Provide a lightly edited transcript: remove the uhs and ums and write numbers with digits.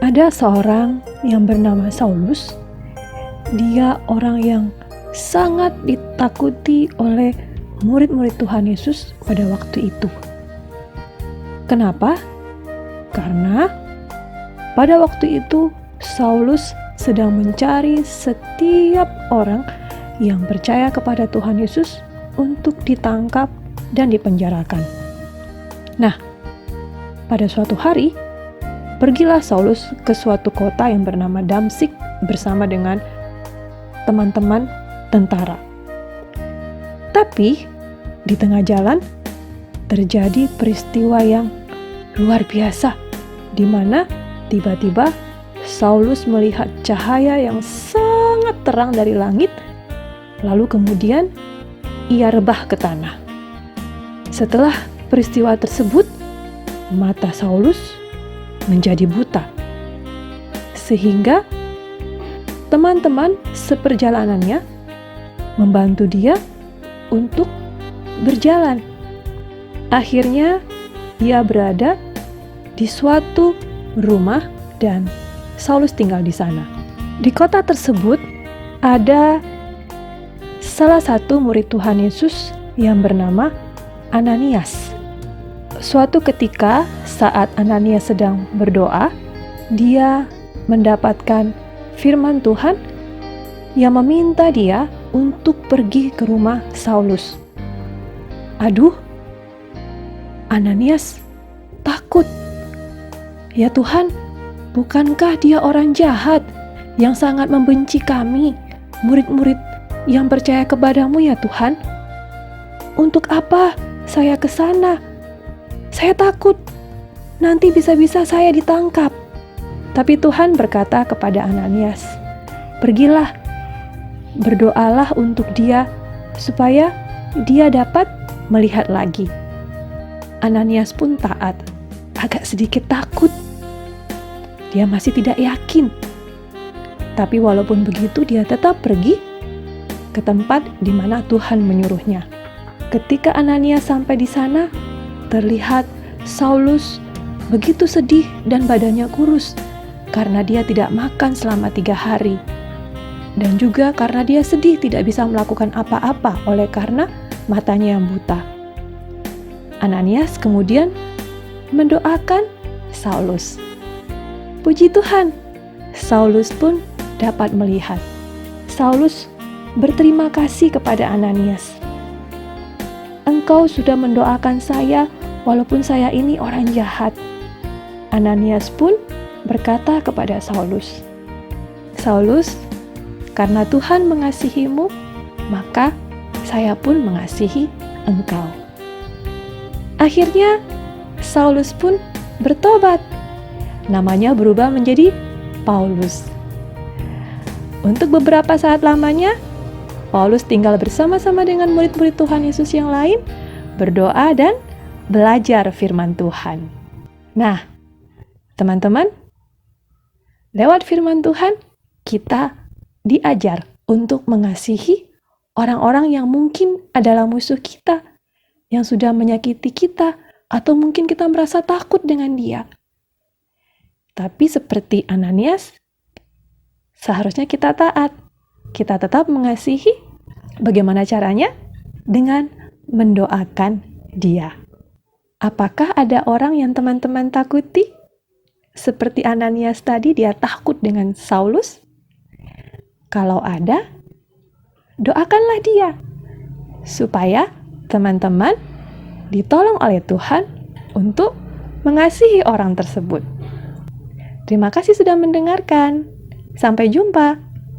Ada seorang yang bernama Saulus. Dia orang yang sangat ditakuti oleh murid-murid Tuhan Yesus pada waktu itu. Kenapa? Karena pada waktu itu Saulus sedang mencari setiap orang yang percaya kepada Tuhan Yesus untuk ditangkap dan dipenjarakan. Nah, pada suatu hari, pergilah Saulus ke suatu kota yang bernama Damsyik bersama dengan teman-teman tentara. Tapi, di tengah jalan, terjadi peristiwa yang luar biasa, di mana tiba-tiba Saulus melihat cahaya yang sangat terang dari langit, lalu kemudian ia rebah ke tanah. Setelah peristiwa tersebut, mata Saulus menjadi buta, sehingga teman-teman seperjalanannya membantu dia untuk berjalan. Akhirnya ia berada di suatu rumah dan Saulus tinggal di sana. Di kota tersebut ada salah satu murid Tuhan Yesus yang bernama Ananias. Suatu ketika saat Ananias sedang berdoa, dia mendapatkan firman Tuhan yang meminta dia untuk pergi ke rumah Saulus. Aduh, Ananias takut. Ya Tuhan, bukankah dia orang jahat yang sangat membenci kami, murid-murid yang percaya kepadamu ya Tuhan? Untuk apa saya ke sana? Saya takut, nanti bisa-bisa saya ditangkap. Tapi Tuhan berkata kepada Ananias, pergilah, berdoalah untuk dia supaya dia dapat melihat lagi. Ananias pun taat, agak sedikit takut. Dia masih tidak yakin. Tapi walaupun begitu dia tetap pergi ke tempat di mana Tuhan menyuruhnya. Ketika Ananias sampai di sana, terlihat Saulus begitu sedih dan badannya kurus karena dia tidak makan selama 3 hari. Dan juga karena dia sedih tidak bisa melakukan apa-apa oleh karena matanya yang buta. Ananias kemudian mendoakan Saulus. Puji Tuhan, Saulus pun dapat melihat. Saulus berterima kasih kepada Ananias. Engkau sudah mendoakan saya walaupun saya ini orang jahat. Ananias pun berkata kepada Saulus, Saulus, karena Tuhan mengasihimu, maka saya pun mengasihi engkau. Akhirnya Saulus pun bertobat. Namanya berubah menjadi Paulus. Untuk beberapa saat lamanya, Paulus tinggal bersama-sama dengan murid-murid Tuhan Yesus yang lain, berdoa dan belajar firman Tuhan. Nah, teman-teman, lewat firman Tuhan, kita diajar untuk mengasihi orang-orang yang mungkin adalah musuh kita, yang sudah menyakiti kita, atau mungkin kita merasa takut dengan dia. Tapi seperti Ananias, seharusnya kita taat. Kita tetap mengasihi. Bagaimana caranya? Dengan mendoakan dia. Apakah ada orang yang teman-teman takuti? Seperti Ananias tadi, dia takut dengan Saulus. Kalau ada, doakanlah dia. Supaya teman-teman ditolong oleh Tuhan untuk mengasihi orang tersebut. Terima kasih sudah mendengarkan. Sampai jumpa.